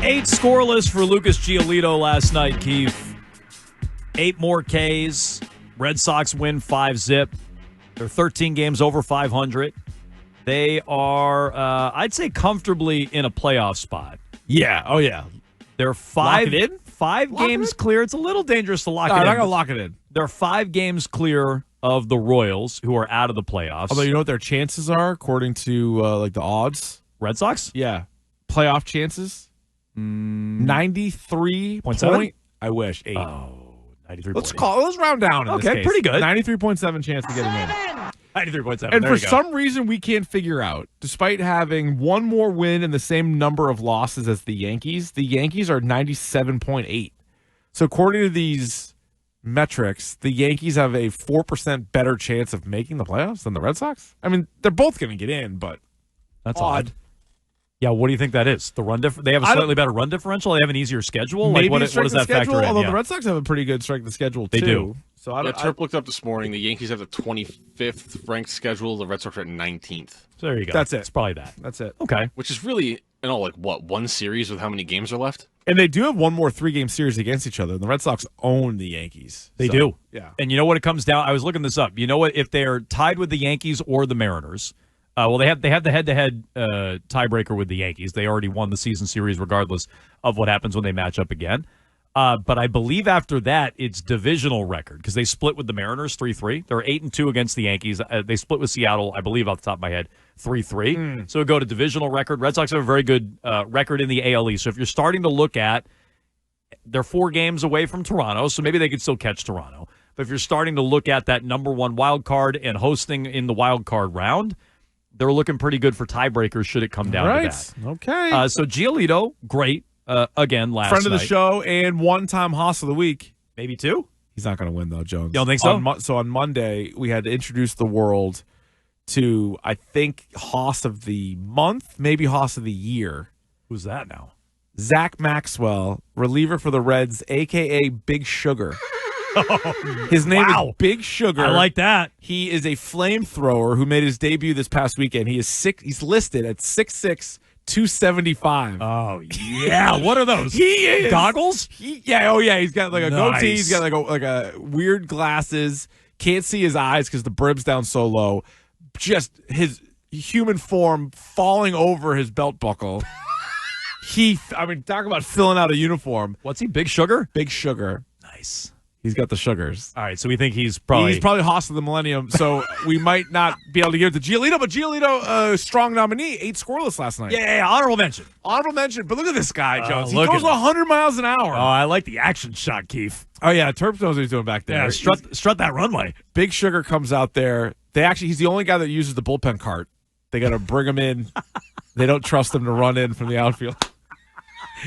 8 scoreless for Lucas Giolito last night, Keefe. 8 more Ks. Red Sox win 5-zip. They're 13 games over 500. They are, I'd say, comfortably in a playoff spot. Yeah. Oh, yeah. They're five Lock games it in? clear. It's a little dangerous to lock it in. I'm not going to lock it in. They're 5 games clear of the Royals, who are out of the playoffs. Although, you know what their chances are, according to the odds? Red Sox? Yeah. Playoff chances? 93.7? I wish. 8. Oh, 93. Let's round down in this Okay, case. pretty good. 93.7 chance to get him in. 93.7. And there for you go. some reason we can't figure out, despite having one more win and the same number of losses as the Yankees are 97.8. So according to these metrics, the Yankees have a 4% better chance of making the playoffs than the Red Sox. I mean, they're both going to get in, but that's odd. Yeah, what do you think that is? The run They have a slightly better run differential. They have an easier schedule. Maybe what does that schedule, factor in? although the Red Sox have a pretty good strength of schedule too. They do. So Terp looked up this morning. The Yankees have the 25th ranked schedule. The Red Sox are at 19th. So there you go. That's it. It's probably that. That's it. Okay. Which is really, one series with how many games are left? And they do have one more 3-game series against each other. And the Red Sox own the Yankees. They do. Yeah. And you know what it comes down? I was looking this up. You know what? If they're tied with the Yankees or the Mariners, they have the head-to-head tiebreaker with the Yankees. They already won the season series regardless of what happens when they match up again. But I believe after that, it's divisional record because they split with the Mariners 3-3. They're 8-2 against the Yankees. They split with Seattle, I believe, off the top of my head, 3-3. So we go to divisional record. Red Sox have a very good record in the AL East. So if you're starting to look at, they're 4 games away from Toronto, so maybe they could still catch Toronto. But if you're starting to look at that number 1 wild card and hosting in the wild card round, they're looking pretty good for tiebreakers should it come down to that. Okay. So Giolito, great. Again, last friend of the night. show and one-time Hoss of the Week. Maybe 2? He's not going to win, though, Jones. You don't think so? So on Monday, we had to introduce the world to, I think, Hoss of the Month, maybe Hoss of the Year. Who's that now? Zach Maxwell, reliever for the Reds, a.k.a. Big Sugar. His name is Big Sugar. I like that. He is a flamethrower who made his debut this past weekend. He's listed at 6'6", 275. Oh, yeah. What are those? He is. Goggles? He's got like a goatee. He's got like a weird glasses. Can't see his eyes because the brim's down so low. Just his human form falling over his belt buckle. Talk about filling out a uniform. What's he, Big Sugar? Big Sugar. Nice. He's got the sugars. All right, so we think he's probably Hoss of the Millennium, so we might not be able to give it to Giolito, but Giolito, strong nominee, 8 scoreless last night. Yeah, honorable mention. Honorable mention, but look at this guy, Jones. He look goes at him. 100 miles an hour. Oh, I like the action shot, Keefe. Oh, yeah, Terp knows what he's doing back there. Yeah, strut that runway. Big Sugar comes out there. He's the only guy that uses the bullpen cart. They got to bring him in. They don't trust him to run in from the outfield.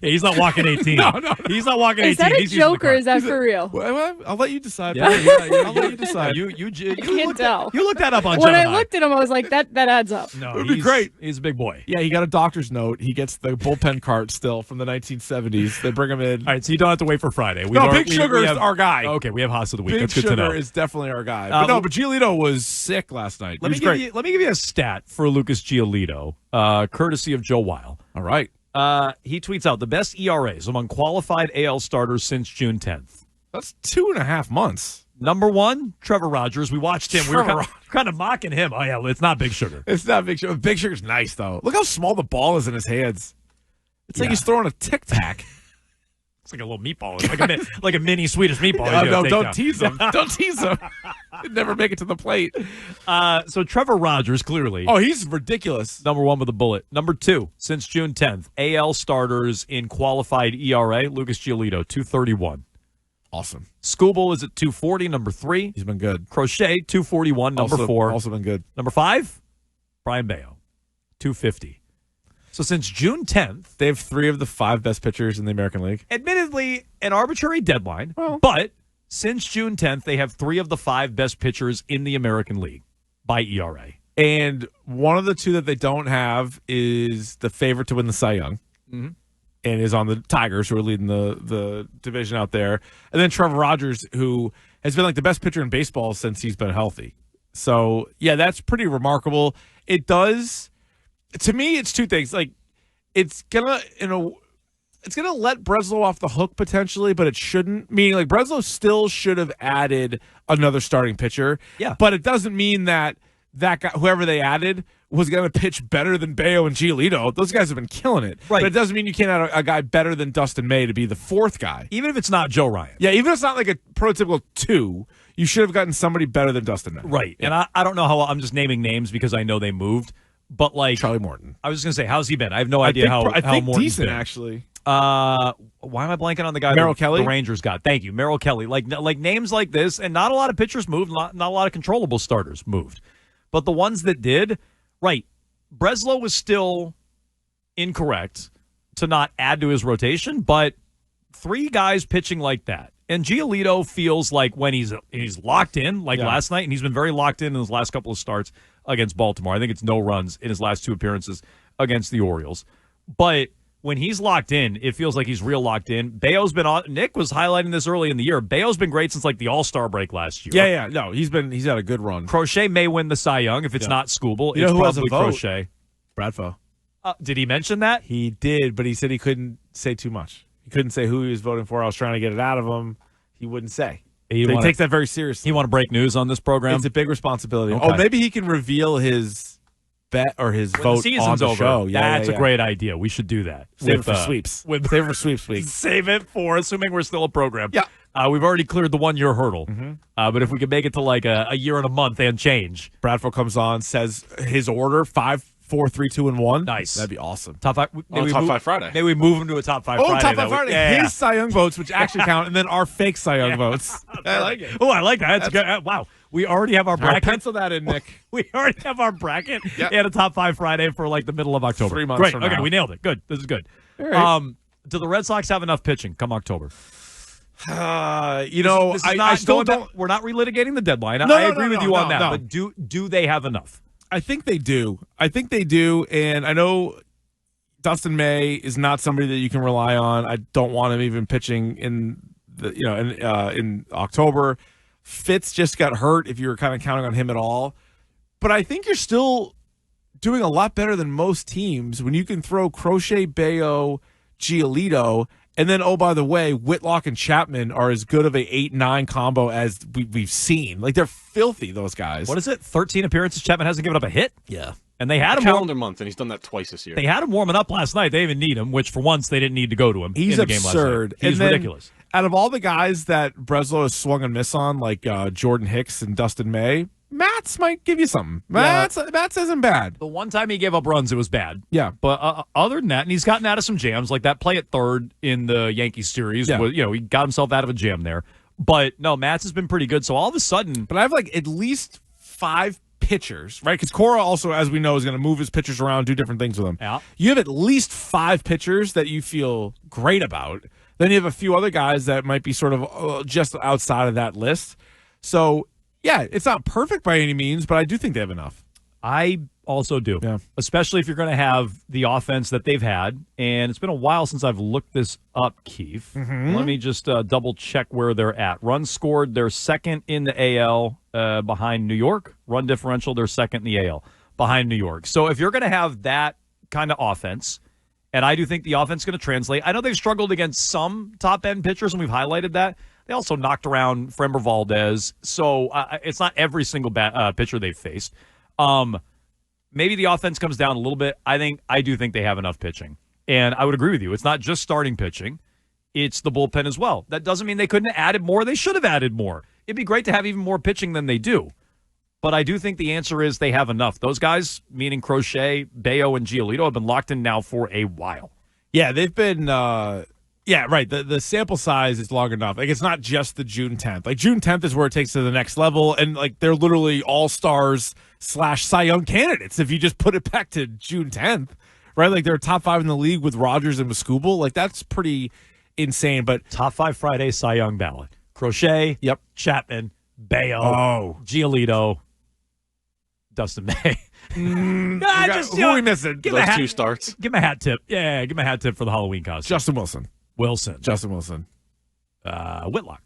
Yeah, he's not walking 18. No. He's not walking 18. Is that a He's joke or is that for real? Well, I'll let you decide. Yeah, I'll let you decide. You can't tell. You looked that up on When Gemini. I looked at him, I was like, that adds up. No, It'd be great. He's a big boy. Yeah, he got a doctor's note. He gets the bullpen cart still from the 1970s. They bring him in. All right, so you don't have to wait for Friday. Big Sugar is our guy. Okay, we have Haas of the Week. Big That's good to know. Sugar is definitely our guy. But Giolito was sick last night. Let me give you a stat for Lucas Giolito, courtesy of Joe Weil. All right. He tweets out the best ERAs among qualified AL starters since June 10th. That's 2.5 months. Number 1, Trevor Rogers. We watched him. We were kind of mocking him. Oh, yeah, it's not Big Sugar. It's not Big Sugar. Big Sugar's nice, though. Look how small the ball is in his hands. It's like he's throwing a Tic Tac. It's like a little meatball. It's like a mini Swedish meatball. Don't tease him. Don't tease him. He'd never make it to the plate. So Trevor Rogers, clearly. Oh, he's ridiculous. Number 1 with a bullet. Number 2, since June 10th, AL starters in qualified ERA, Lucas Giolito, 231. Awesome. Skubal is at 240, number 3. He's been good. Crochet, 241, number 4. Also been good. Number 5, Brian Bayo, 250. So since June 10th, they have 3 of the 5 best pitchers in the American League. Admittedly, an arbitrary deadline, but since June 10th, they have 3 of the 5 best pitchers in the American League by ERA. And one of the 2 that they don't have is the favorite to win the Cy Young. Mm-hmm. And is on the Tigers, who are leading the division out there. And then Trevor Rogers, who has been like the best pitcher in baseball since he's been healthy. So, yeah, that's pretty remarkable. It does, to me, it's 2 things. Like, it's gonna, it's going to let Breslow off the hook potentially, but it shouldn't. Meaning, like, Breslow still should have added another starting pitcher. Yeah. But it doesn't mean that guy, whoever they added, was going to pitch better than Bayo and Giolito. Those guys have been killing it. Right. But it doesn't mean you can't add a guy better than Dustin May to be the fourth guy. Even if it's not Joe Ryan. Yeah, even if it's not like a prototypical 2, you should have gotten somebody better than Dustin May. Right. Yeah. And I don't know how I'm just naming names because I know they moved. But like Charlie Morton. I was just going to say, how's he been? I have no idea how think Morton's decent, been. actually. Why am I blanking on the guy? Merrill Kelly? The Rangers got. Thank you, Merrill Kelly. Like names like this, and not a lot of pitchers moved, not a lot of controllable starters moved. But the ones that did, right, Breslow was still incorrect to not add to his rotation, but 3 guys pitching like that. And Giolito feels like when he's locked in, like last night, and he's been very locked in his last couple of starts against Baltimore. I think it's no runs in his last 2 appearances against the Orioles. But when he's locked in, it feels like he's real locked in. Bayo's been on. Nick was highlighting this early in the year. Bayo's been great since like the All-Star break last year. Yeah. No, he's had a good run. Crochet may win the Cy Young if it's not Skubal. You know it's who has a probably vote? Crochet. Bradfo. Did he mention that? He did, but he said he couldn't say too much. He couldn't say who he was voting for. I was trying to get it out of him. He wouldn't say. He takes that very seriously. He want to break news on this program? It's a big responsibility. Okay. Oh, maybe he can reveal his bet or his when vote the season's on the over. show. That's a great idea. We should do that. Save it for sweeps. Save it for sweeps week. Save it for, assuming we're still a program. Yeah. We've already cleared the 1-year hurdle. But if we could make it to like a year and a month and change. Bradford comes on, says his order, 5, 4, 3, 2, and 1. Nice. That'd be awesome. Top 5. Top 5 Friday. Maybe we move him to a top 5 Friday. Top 5 Friday. Yeah. His Cy Young votes, which actually count, and then our fake Cy Young votes. I like it. Oh, I like that. That's good. Wow. We already have our All right, bracket. pencil that in, Nick. We already have our bracket Yep. and a top 5 Friday for like the middle of October. 3 months Great. from Okay, now. we nailed it. Good. This is good. All right. Do the Red Sox have enough pitching come October? This is I still don't. don't. We're not relitigating the deadline. No, I no, agree no, with no, you on no, that. no. But do they have enough? I think they do. And I know Dustin May is not somebody that you can rely on. I don't want him even pitching in October. Fitz just got hurt if you were kind of counting on him at all. But I think you're still doing a lot better than most teams when you can throw Crochet, Bayo, Giolito, and then, oh, by the way, Whitlock and Chapman are as good of a 8-9 combo as we've seen. Like, they're filthy, those guys. What is it? 13 appearances. Chapman hasn't given up a hit. Yeah. And they had him. Calendar month, and he's done that twice this year. They had him warming up last night. They didn't need him, which for once they didn't need to go to him. He's in the game last absurd. night. He's And then, ridiculous. Out of all the guys that Breslow has swung and missed on, like Jordan Hicks and Dustin May, Matz might give you something. Matz isn't bad. The one time he gave up runs, it was bad. Yeah. But other than that, and he's gotten out of some jams, like that play at third in the Yankees series. Yeah. He got himself out of a jam there. But no, Matz has been pretty good. So all of a sudden, But I have like at least 5 pitchers, right? Because Cora also, as we know, is going to move his pitchers around, do different things with them. Yeah. You have at least 5 pitchers that you feel great about. Then you have a few other guys that might be sort of just outside of that list. So, yeah, it's not perfect by any means, but I do think they have enough. I also do. Yeah. Especially if you're going to have the offense that they've had. And it's been a while since I've looked this up, Keefe. Let me just double check where they're at. Runs scored, they're second in the AL behind New York. Run differential, they're second in the AL behind New York. So if you're going to have that kind of offense, and I do think the offense is going to translate. I know they've struggled against some top-end pitchers, and we've highlighted that. They also knocked around Frember Valdez, so it's not every single pitcher they've faced. Maybe the offense comes down a little bit. I do think they have enough pitching. And I would agree with you. It's not just starting pitching. It's the bullpen as well. That doesn't mean they couldn't have added more. They should have added more. It'd be great to have even more pitching than they do. But I do think the answer is they have enough. Those guys, meaning Crochet, Bayo, and Giolito, have been locked in now for a while. Yeah, they've been yeah, right. The sample size is long enough. Like, it's not just the June 10th. Like, June 10th is where it takes to the next level, and like they're literally all-stars / Cy Young candidates if you just put it back to June 10th. Right? Like, they're top 5 in the league with Rogers and with Skubal. Like, that's pretty insane. But Top 5 Friday Cy Young ballot. Crochet, Yep. Chapman, Bayo, Giolito, Dustin May. who are we missing? Give him a Those hat, 2 starts. give him a hat tip. Yeah, give him a hat tip for the Halloween costume. Justin Wilson. Justin Wilson. Whitlock.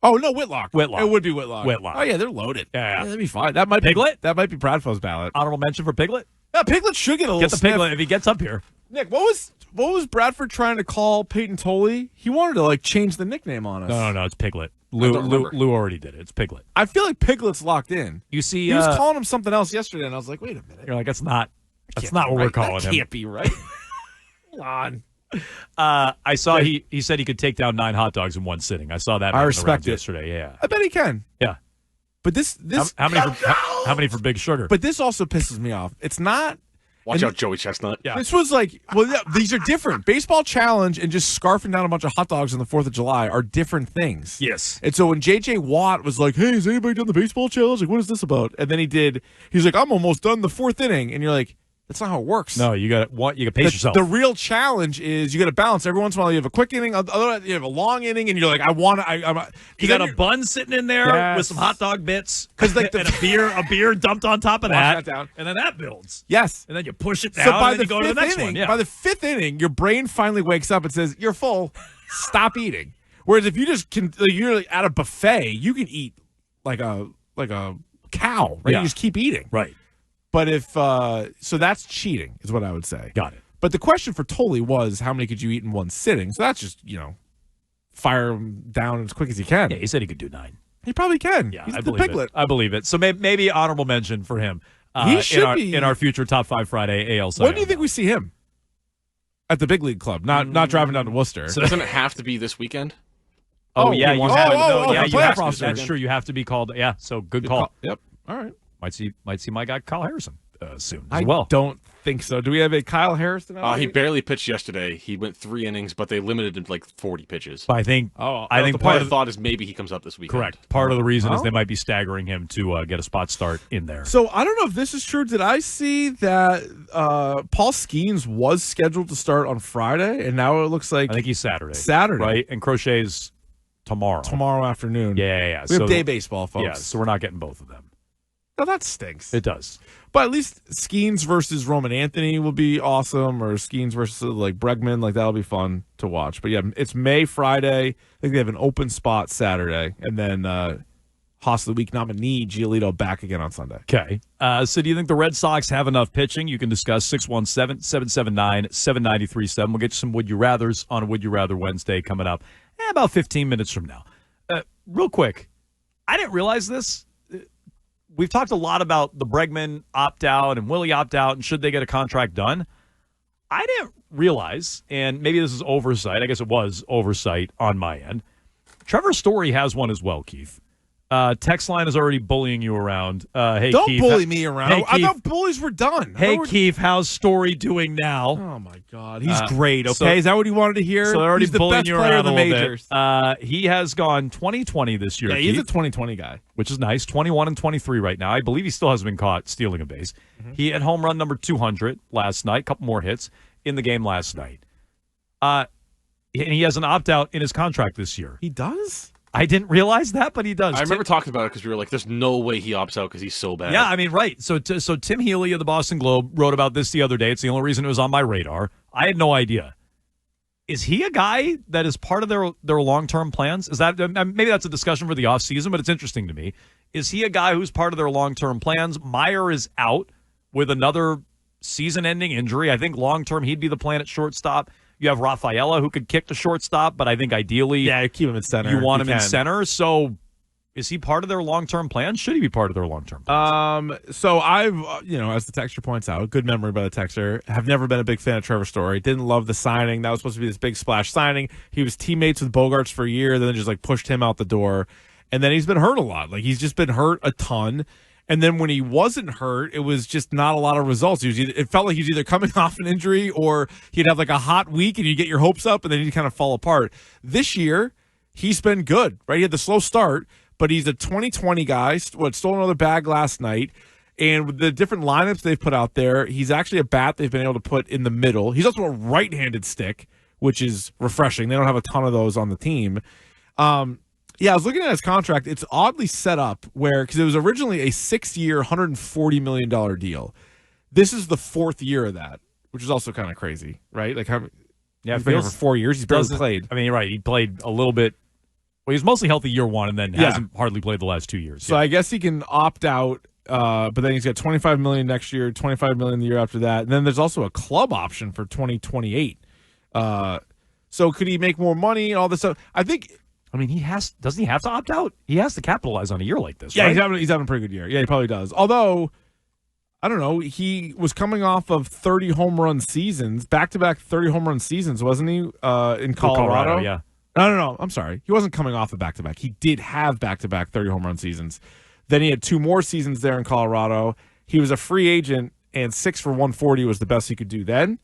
Oh, no, Whitlock. Whitlock. It would be Whitlock. Whitlock. Oh, yeah, they're loaded. Yeah. That'd be fine. That might Piglet? That might be Bradfo's ballot. Honorable mention for Piglet. Yeah, Piglet should get a little Get the sniff. Piglet if he gets up here. Nick, what what was Bradford trying to call Peyton Tolley? He wanted to like change the nickname on us. No, it's Piglet. don't remember. Lou already did it. It's Piglet. I feel like Piglet's locked in. You see, He was calling him something else yesterday, and I was like, wait a minute. you're like, that's not Can't what be we're right. calling That him. Can't be right. Hold on. I saw he said he could take down 9 hot dogs in one sitting. I saw that. I making the respect rounds it. yesterday. Yeah, I bet he can. yeah. But this How many for Big Sugar? but this also pisses me off. It's not. Watch and out, Joey Chestnut. Yeah. This was like, well, yeah, these are different. Baseball challenge and just scarfing down a bunch of hot dogs on the 4th of July are different things. Yes. And so when J.J. Watt was like, hey, has anybody done the baseball challenge? Like, what is this about? And then he's like, I'm almost done the 4th inning. And you're like, that's not how it works. No, you got to pace yourself. The real challenge is you got to balance. Every once in a while, you have a quick inning, otherwise you have a long inning, and you're like, you got a bun sitting in there Yes. with some hot dog bits, 'Cause, like, and a beer dumped on top of Wash that, that down. and then that builds. Yes. And then you push it down, So by and the then you go to the next inning, one. Yeah. by the 5th inning, your brain finally wakes up and says, "You're full. Stop eating." Whereas if you just you're like at a buffet, you can eat like a cow, right? Yeah. You just keep eating. Right. But if so, that's cheating, is what I would say. Got it. But the question for Tolley was, how many could you eat in one sitting? So that's just fire them down as quick as you can. Yeah, he said he could do 9. He probably can. Yeah, He's I the believe Piglet. it. I believe it. So maybe honorable mention for him. He should be in our future Top 5 Friday AL. When do you think we see him? At the big league club, not driving down to Worcester. So doesn't it have to be this weekend? Oh yeah, you oh, have. oh, no, yeah, the you have playoff to. roster. That's true. You have to be called. Yeah. So good call. Yep. All right. Might see my guy Kyle Harrison soon as I well. don't think so. Do we have a Kyle Harrison? He barely pitched yesterday. He went 3 innings, but they limited him to like 40 pitches. But I think I think part the of thought is maybe he comes up this weekend. correct. Part of the reason is Oh. they might be staggering him to get a spot start in there. So I don't know if this is true. Did I see that Paul Skeens was scheduled to start on Friday, and now it looks like I think he's Saturday. Saturday. right? And Crochet's tomorrow. tomorrow afternoon. Yeah. We So have day baseball, folks. Yeah. So we're not getting both of them. No, that stinks. It does. But at least Skeens versus Roman Anthony will be awesome, or Skeens versus like Bregman, like that'll be fun to watch. But yeah, it's May Friday. I think they have an open spot Saturday, and then Hoss of the Week nominee Giolito back again on Sunday. Okay. So do you think the Red Sox have enough pitching? You can discuss 617-779-7937. We'll get you some Would You Rathers on a Would You Rather Wednesday coming up about 15 minutes from now. Real quick, I didn't realize this. We've talked a lot about the Bregman opt-out and will he opt-out and should they get a contract done. I didn't realize, and maybe this is oversight. I guess it was oversight on my end. Trevor Story has one as well, Keith. Text line is already bullying you around. Hey, Don't Keith, bully me around. Hey, I Keith. thought bullies were done. I Hey, thought Keith, how's Story doing now? Oh my God, he's great. Okay, so- is that what you wanted to hear? So they're already he's the bullying best you player around in the a little majors. bit. He has gone 20-20 this year, Yeah, he's a Keith, 2020 guy. which is nice. 21 and 23 right now. I believe he still hasn't been caught stealing a base. He had home run number 200 last night. Couple more hits in the game last night. And he has an opt-out in his contract this year. He does. I didn't realize that, but he does. I remember talking about it because we were like, "There's no way he opts out because he's so bad." Yeah, I mean, right. So Tim Healy of the Boston Globe wrote about this the other day. It's the only reason it was on my radar. I had no idea. Is he a guy that is part of their long-term plans? Is that maybe that's a discussion for the offseason, but it's interesting to me. Is he a guy who's part of their long-term plans? Meyer is out with another season-ending injury. I think long-term he'd be the plan at shortstop. You have Rafaela who could kick to shortstop, but I think ideally Keep him in center. you want if him you in can. center. So is he part of their long-term plans? Should he be part of their long-term plans? So I've, as the texter points out, good memory by the texter, have never been a big fan of Trevor Story. Didn't love the signing. That was supposed to be this big splash signing. He was teammates with Bogarts for a year, then just like pushed him out the door. And then he's been hurt a lot. Like he's just been hurt a ton. And then when he wasn't hurt, it was just not a lot of results. It felt like he was either coming off an injury or he'd have like a hot week and you get your hopes up and then he'd kind of fall apart. This year, he's been good, right? He had the slow start, but he's a 2020 guy. Stole another bag last night. And with the different lineups they've put out there, he's actually a bat they've been able to put in the middle. He's also a right-handed stick, which is refreshing. They don't have a ton of those on the team. Yeah, I was looking at his contract. It's oddly set up because it was originally a 6-year, $140 million deal. This is the 4th year of that, which is also kind of crazy, right? Like, he's been here for 4 years. He's barely played. I mean, right. He played a little bit. Well, he was mostly healthy year one and then hasn't hardly played the last 2 years. So I guess he can opt out, but then he's got $25 million next year, $25 million the year after that. And then there's also a club option for 2028. So could he make more money and all this stuff? I think. I mean, doesn't he have to opt out? He has to capitalize on a year like this, Yeah, right? he's having a pretty good year. Yeah, he probably does. Although, I don't know, he was coming off of 30 home run seasons, back-to-back 30 home run seasons, wasn't he, in Colorado? Yeah. No, I'm sorry. He wasn't coming off of back-to-back. He did have back-to-back 30 home run seasons. Then he had 2 more seasons there in Colorado. He was a free agent, and 6 for 140 was the best he could do then.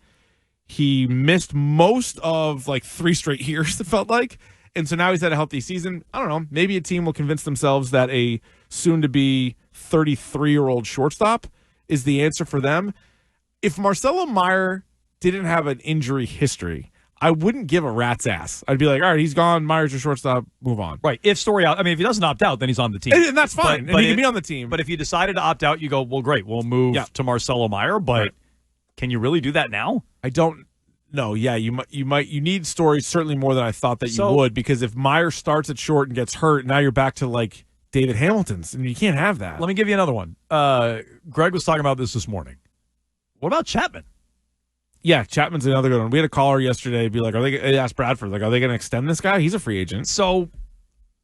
He missed most of, 3 straight years, it felt like. And so now he's had a healthy season. I don't know. Maybe a team will convince themselves that a soon-to-be 33-year-old shortstop is the answer for them. If Marcelo Meyer didn't have an injury history, I wouldn't give a rat's ass. I'd be like, all right, he's gone. Meyer's your shortstop. Move on. Right. If Story out, if he doesn't opt out, then he's on the team. And that's fine. And he can be on the team. But if you decided to opt out, you go, well, great. We'll move to Marcelo Meyer. But can you really do that now? I don't. No, yeah, you need Story certainly more than I thought that you would, because if Meyer starts at short and gets hurt, now you're back to David Hamilton's, and you can't have that. Let me give you another one. Greg was talking about this morning. What about Chapman? Yeah, Chapman's another good one. We had a caller yesterday be like, they asked Bradford, are they going to extend this guy? He's a free agent. So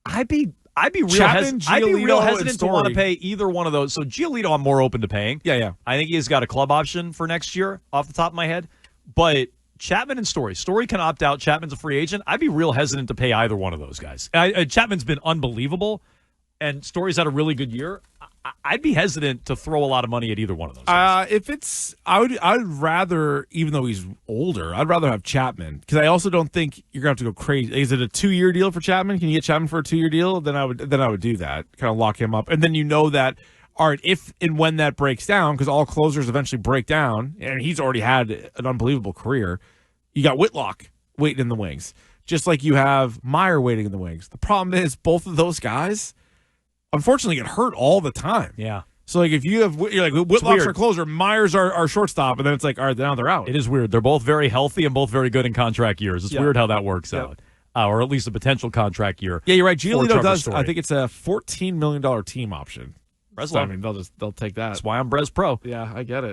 I'd be real Chapman, hesitant to want to pay either one of those. So Giolito, I'm more open to paying. Yeah. I think he's got a club option for next year off the top of my head. But Chapman and Story can opt out. Chapman's a free agent. I'd be real hesitant to pay either one of those guys. Chapman's been unbelievable, and Story's had a really good year. I'd be hesitant to throw a lot of money at either one of those guys. I'd rather, even though he's older, I'd rather have Chapman, because I also don't think you're gonna have to go crazy. Is it a 2-year deal for Chapman? Can you get Chapman for a 2-year deal? Then I would do that, kind of lock him up, and then that. All right, if and when that breaks down, because all closers eventually break down, and he's already had an unbelievable career, you got Whitlock waiting in the wings, just like you have Meyer waiting in the wings. The problem is both of those guys, unfortunately, get hurt all the time. Yeah. So, if you have, Whitlock's our closer, Myers our shortstop, and then it's all right, now they're out. It is weird. They're both very healthy and both very good in contract years. It's weird how that works out. Or at least a potential contract year. Yeah, you're right. Giolito does. Story. I think it's a $14 million team option. Breslow. So, they'll take that. That's why I'm Brez Pro. Yeah, I get it.